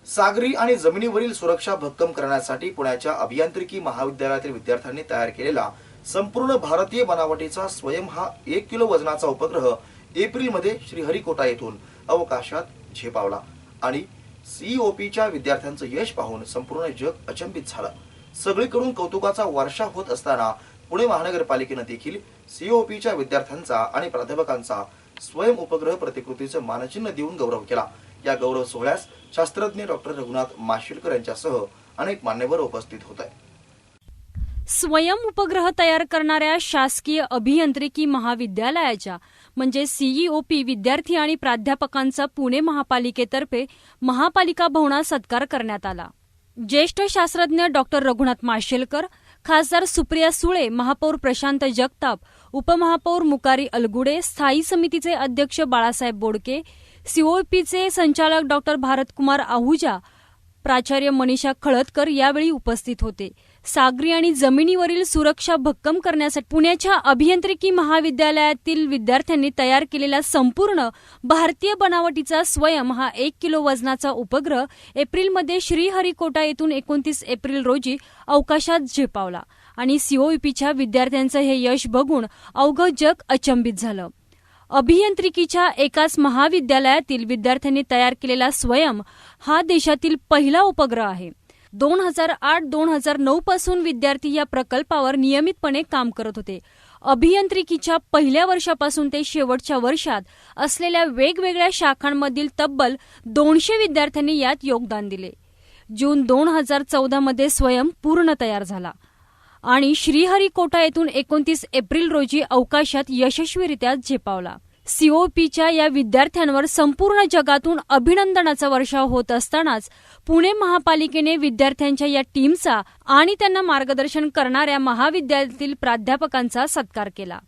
सागरी आणि जमिनीवरील सुरक्षा भक्कम करण्यासाठी पुण्याच्या अभियांत्रिकी महाविद्यालयातील विद्यार्थ्यांनी तयार केलेला संपूर्ण भारतीय बनावटीचा स्वयं हा 1 किलो वजनाचा उपग्रह एप्रिलमध्ये श्रीहरिकोटा येथून अवकाशात झेपावला आणि सीओपीच्या विद्यार्थ्यांचं यश पाहून संपूर्ण जग अचंबित झालं। सगळीकडून कौतुकाचा वर्षा होत असताना पुणे महानगरपालिकेने देखील सीओपीच्या विद्यार्थ्यांचा आणि प्राध्यापकांचा स्वयं उपग्रह प्रतिकृतीचं मानचिन्ह देऊन गौरव केला। या गौरव सोहळ्यास शास्त्रज्ञ डॉक्टर रघुनाथ माशेलकर यांच्यासह अनेक मान्यवर उपस्थित होते। स्वयं उपग्रह तयार करणाऱ्या शासकीय अभियांत्रिकी महाविद्यालयाच्या म्हणजे सीईओपी विद्यार्थी आणि प्राध्यापकांचा पुणे महापालिकेतर्फे महापालिका भवनात सत्कार करण्यात आला। ज्येष्ठ शास्त्रज्ञ डॉक्टर रघुनाथ माशेलकर, खासदार सुप्रिया सुळे, महापौर प्रशांत जगताप, उपमहापौर मुकारी अलगुडे, स्थायी समितीचे अध्यक्ष बाळासाहेब बोडके, सीओपीचे संचालक डॉक्टर भारतकुमार आहुजा, प्राचार्य मनीषा खळदकर यावेळी उपस्थित होते। सागरी आणि जमिनीवरील सुरक्षा भक्कम करण्यासाठी पुण्याच्या अभियांत्रिकी महाविद्यालयातील विद्यार्थ्यांनी तयार केलेला संपूर्ण भारतीय बनावटीचा स्वयं हा 1 किलो वजनाचा उपग्रह एप्रिलमध्ये श्रीहरिकोटा येथून 29 एप्रिल रोजी अवकाशात झेपावला आणि सीओपीच्या विद्यार्थ्यांचं हे यश बघून अवघं जग अचंबित झालं। अभियांत्रिकीच्या एकाच महाविद्यालयातील विद्यार्थ्यांनी तयार केलेला स्वयं हा देशातील पहिला उपग्रह आहे। 2008-2009 पासून विद्यार्थी या प्रकल्पावर नियमितपणे काम करत होते। अभियांत्रिकीच्या पहिल्या वर्षापासून ते शेवटच्या वर्षात असलेल्या वेगवेगळ्या शाखांमधील तब्बल 200 विद्यार्थ्यांनी यात योगदान दिले। जून 2014 मध्ये स्वयं पूर्ण तयार झाला आणि श्रीहरिकोटा येथून 29 एप्रिल रोजी अवकाशात यशस्वीरित्या झेपावला। सीओपीच्या या विद्यार्थ्यांवर संपूर्ण जगातून अभिनंदनाचा वर्षाव होत असतानाच पुणे महापालिकेने विद्यार्थ्यांच्या या टीमचा आणि त्यांना मार्गदर्शन करणाऱ्या महाविद्यालयातील प्राध्यापकांचा सत्कार केला।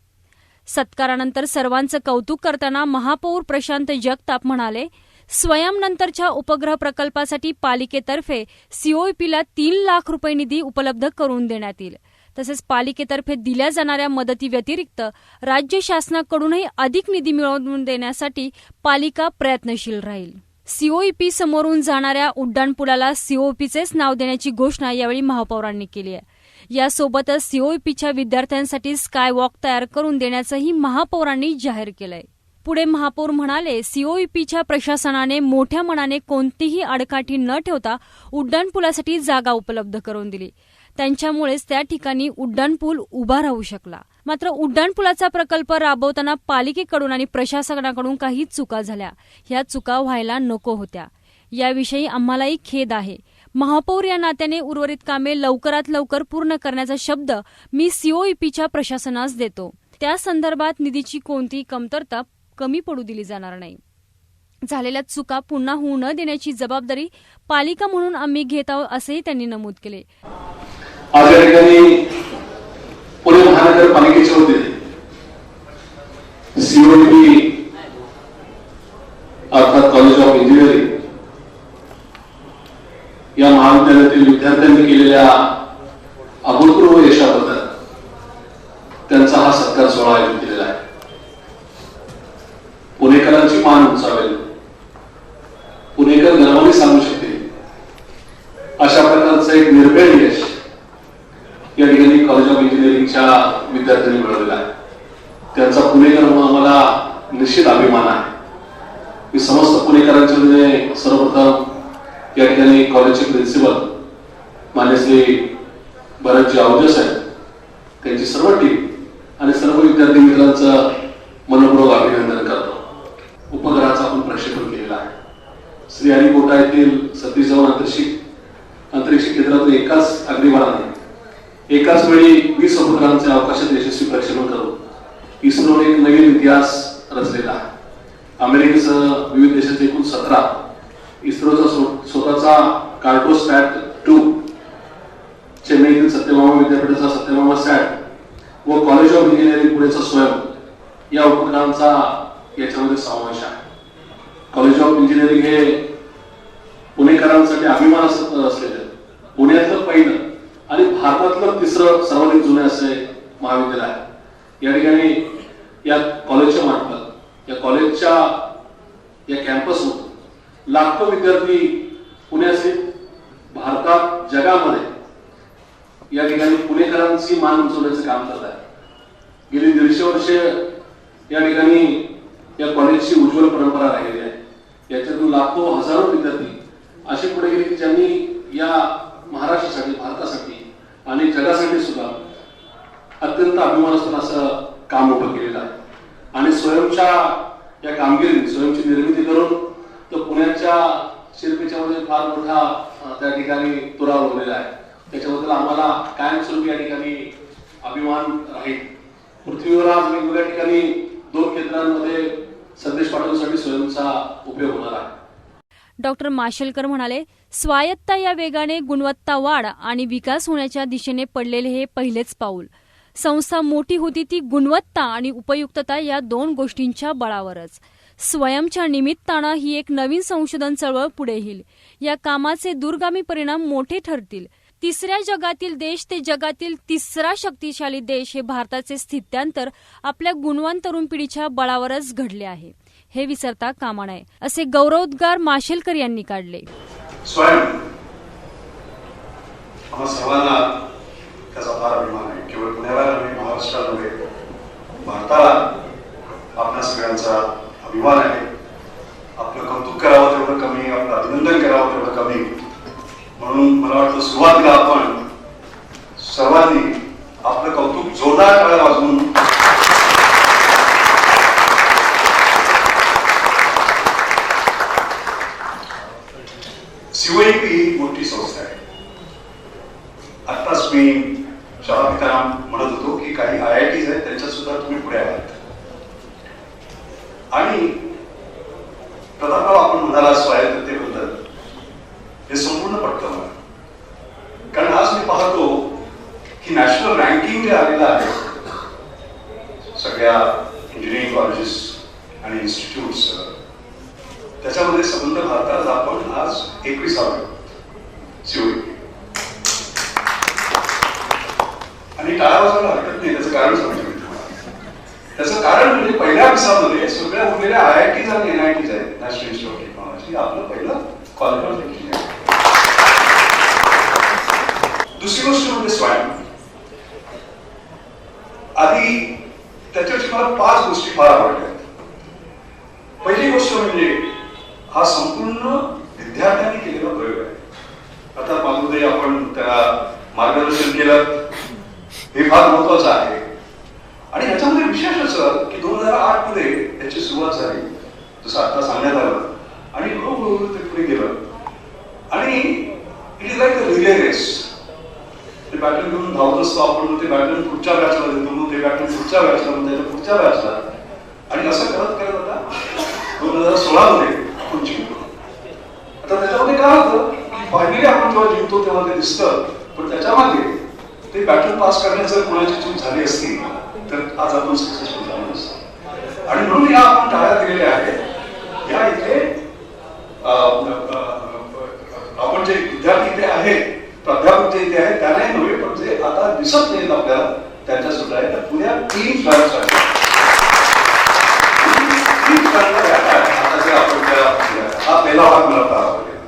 सत्कारानंतर सर्वांचं कौतुक करताना महापौर प्रशांत जगताप म्हणाले, स्वयंनंतरच्या उपग्रह प्रकल्पासाठी पालिकेतर्फे सीओपीला 3 लाख रुपये निधी उपलब्ध करून देण्यात येईल। तसेच पालिकेतर्फे दिल्या जाणाऱ्या मदतीव्यतिरिक्त राज्य शासनाकडूनही अधिक निधी मिळवून देण्यासाठी पालिका प्रयत्नशील राहील। सीओपी समोरून जाणाऱ्या उड्डाणपुलाला सीओपीचेच नाव देण्याची घोषणा यावेळी महापौरांनी केली आहे। यासोबतच सीओपीच्या विद्यार्थ्यांसाठी स्काय वॉक तयार करून देण्याचंही महापौरांनी जाहीर केलंय। पुढे महापौर म्हणाले, सीओपीच्या प्रशासनाने मोठ्या मनाने कोणतीही आडकाठी न ठेवता उड्डाणपुलासाठी जागा उपलब्ध करून दिली। त्यांच्यामुळेच त्या ठिकाणी उड्डाणपूल उभा राहू शकला। मात्र उड्डाणपुलाचा प्रकल्प राबवताना पालिकेकडून आणि प्रशासनाकडून काही चुका झाल्या। ह्या चुका व्हायला नको होत्या। याविषयी आम्हालाही खेद आहे। महापौर या नात्याने उर्वरित कामे लवकरात लवकर पूर्ण करण्याचा शब्द मी सीओपीच्या प्रशासनास देतो। त्या संदर्भात निधीची कोणतीही कमतरता कमी पडू दिली जाणार नाही। झालेल्या चुका पुन्हा होऊ न देण्याची जबाबदारी पालिका म्हणून आम्ही घेत आहोत असेही त्यांनी नमूद केले। आज या ठिकाणी पुणे महानगरपालिकेच्या वतीने सीओपी अर्थात कॉलेज ऑफ इंजिनिअरिंग या महाविद्यालयातील विद्यार्थ्यांनी केलेल्या अभूतपूर्व यशाबद्दल त्यांचा हा सत्कार सोहळा आयोजित केलेला आहे। पुणेकरांची मान उंचावेल, पुणेकर गर्वाने सांगू शकतील अशा प्रकारचं एक निर्भेळ यश या ठिकाणी कॉलेज ऑफ इंजिनिअरिंगच्या विद्यार्थ्यांनी मिळवलेला आहे। त्यांचा पुणेकर म्हणून आम्हाला निश्चित अभिमान आहे। मी समस्त पुणेकरांच्या वतीने सर्वप्रथम या ठिकाणी कॉलेजचे प्रिन्सिपल मान्य श्री भरतजी आहुजा साहेब, त्यांची सर्व टीम आणि सर्व विद्यार्थी मित्रांचं मनपूर्वक अभिनंदन करतो। उपग्रहाचा आपण प्रक्षेपण केलेला आहे। श्रीहरिकोटा येथील सतीश धवन अंतरिक्ष केंद्रातून एकाच अग्निबाणाने एकाच वेळी 20 उपग्रहांचे अवकाशात यशस्वी प्रक्षेपण करून इस्रोने एक नवीन इतिहास रचलेला आहे। अमेरिकेसह विविध देशाचे एकूण 17, इस्रोचा स्वतःचा कार्टोसॅट 2, चेन्नईतील सत्यभामा विद्यापीठाचा सत्यभामा सॅट व कॉलेज ऑफ इंजिनिअरिंग पुणेचा स्वयं या उपग्रहांचा याच्यामध्ये समावेश आहे। कॉलेज ऑफ इंजिनिअरिंग हे पुणेकरांसाठी अभिमान असलेलं पुण्यातलं पहिलं आणि भारतातलं तिसरं सर्वाधिक जुने असे महाविद्यालय आहे। या ठिकाणी या कॉलेजच्या मार्फत या कॉलेजच्या या कॅम्पसवर लाखो विद्यार्थी पुण्यासहित भारतात जगामध्ये या ठिकाणी पुणेकरांची मान उंचवण्याचं काम करत आहे. गेली 150 वर्षे या ठिकाणी या कॉलेजची उज्ज्वल परंपरा राहिली आहे. याच्यातून लाखो हजारो विद्यार्थी असे पुढे गेले की ज्यांनी या महाराष्ट्रासाठी, भारतासाठी आणि जगासाठी सुद्धा अत्यंत अभिमानास्पद असं काम उभं केलेलं आहे. आणि स्वयंच्या या कामगिरी, स्वयंची निर्मिती करून तो पुण्याच्या शिल्पीच्या मध्ये फार मोठा त्या ठिकाणी तुरा उरलेला आहे. त्याच्याबद्दल आम्हाला कायमस्वरूपी या ठिकाणी अभिमान राहील. पृथ्वीवर आज वेगवेगळ्या ठिकाणी 2 केंद्रांमध्ये संदेश पाठवण्यासाठी स्वयंचा उपयोग होणार आहे. डॉक्टर माशेलकर म्हणाले, स्वायत्ता या वेगाने गुणवत्ता वाढ आणि विकास होण्याच्या दिशेने पडलेले हे पहिलेच पाऊल. संस्था मोठी होती ती गुणवत्ता आणि उपयुक्तता या 2 गोष्टींच्या बळावरच. स्वयंच्या निमित्तानं ही एक नवीन संशोधन चळवळ पुढे येईल. या कामाचे दूरगामी परिणाम मोठे ठरतील. 3ऱ्या जगातील देश ते जगातील 3रा शक्तिशाली देश हे भारताचे स्थित्यांतर आपल्या गुणवान तरुण पिढीच्या बळावरच घडले आहे, हे विसरता कामा नये, असे गौरवोद्गार माशेलकर यांनी काढले. स्वयं आम्हा सर्वांना त्याचा फार अभिमान आहे. केवळ पुण्याला नव्हे, महाराष्ट्राला नव्हे, भारताला आपल्या सगळ्यांचा अभिमान आहे. आपलं कौतुक करावं तेवढं कमी, आपलं अभिनंदन करावं तेवढं कमी. म्हणून मला वाटतं सुरुवातीला आपण सर्वांनी आपलं कौतुक जोरदार टाळ्या वाजवून COEP ही मोठी संस्था आहे. आत्ताच मी शाळा पिताना म्हणत होतो की काही IITs आहेत, त्यांच्यात सुद्धा तुम्ही पुढे आहात. आणि प्रतापराव, आपण म्हणाला स्वायत्ततेबद्दल, हे संपूर्ण पटतं मला. कारण आज मी पाहतो की नॅशनल रँकिंग जे आलेलं आहे सगळ्या इंजिनिअरिंग कॉलेजेस आणि इन्स्टिट्यूट्स, त्याच्यामध्ये संबंध भारतात आपण आज 21वे COEP. आणि टाळा वाजवायला हरकत नाही. त्याचं कारण सांगतो मी तुम्हाला. त्याचं कारण म्हणजे पहिल्या विसामध्ये सगळ्या उरलेल्या IITs आणि NITs आहेत, नॅशनल इन्स्टिट्यूट ऑफ टेक्नॉलॉजी, आपलं पहिलं कॉलेज ऑफ इंजिनिअरिंग. दुसरी गोष्ट म्हणजे स्वयं. आधी त्याच्यावरची मला 5 गोष्टी फार आवडल्या. पहिली गोष्ट म्हणजे हा संपूर्ण विद्यार्थ्यांनी केलेला प्रयोग आहे. आता मागोदे आपण त्याला मार्गदर्शन केलं, हे फार महत्वाचं आहे. आणि ह्याच्यामध्ये विशेष असं की 2008 मध्ये याची सुरुवात झाली, जसं आता सांगण्यात आलं, आणि हळूहळू ते पुढे गेलं. आणि it is like a relay race. ते बॅटन घेऊन धावत असतो आपण, ते बॅटन पुढच्या बॅचला देतो, ते बॅटन पुढच्या बॅचला, म्हणजे पुढच्या बॅचला, आणि असं करत करत आता 2016 मध्ये आपण जिंकलो. आता त्याच्यामध्ये काय होतं, फायनली आपण जेव्हा जिंकतो तेव्हा ते दिसतं, पण त्याच्या मागे ते बॅटन पास करण्याचं कोणाची चूक झाली असती तर आज आपण सक्सेसफुल झालो नसतो. आणि म्हणून या आपण टाळ्या दिलेल्या आहेत. या इथे आपण जे विद्यार्थी इथे आहेत, प्राध्यापक जे इथे आहेत, त्यांनाही नव्हे, पण जे आता दिसत नाहीत आपल्याला त्यांच्या सुद्धा आहेत. तर पुण्या 3 शाळा आहेत. हा पहिला भाग मला फार आवडला.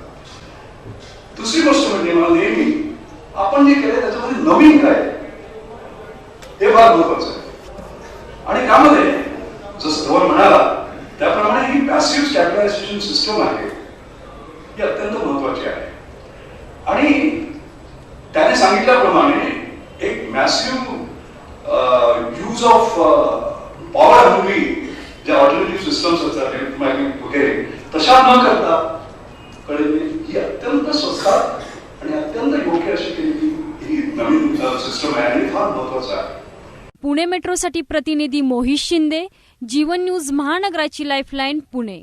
दुसरी गोष्ट म्हणजे मला नेहमी आपण जे केलं त्याच्यामध्ये नवीन काय हे फार महत्वाचं आहे. आणि त्यामध्ये जसं धवन म्हणाला त्याप्रमाणे ही पॅसिव्ह स्टॅबिलायझेशन सिस्टम आहे, ही अत्यंत महत्वाची आहे. आणि त्याने सांगितल्याप्रमाणे एक massive use of power hungry ज्या ऑल्टरनेटिव्ह सिस्टम्स असतात इलेक्ट्रोमॅग्नेटिक वगैरे, तशा न करता ही अत्यंत स्वस्तात आणि अत्यंत योग्य अशी केलेली ही नवीन सिस्टम आहे आणि फार महत्वाचं आहे. पुणे मेट्रोसाठी प्रतिनिधी मोहित शिंदे, जीवन न्यूज महानगराची लाईफलाईन, पुणे.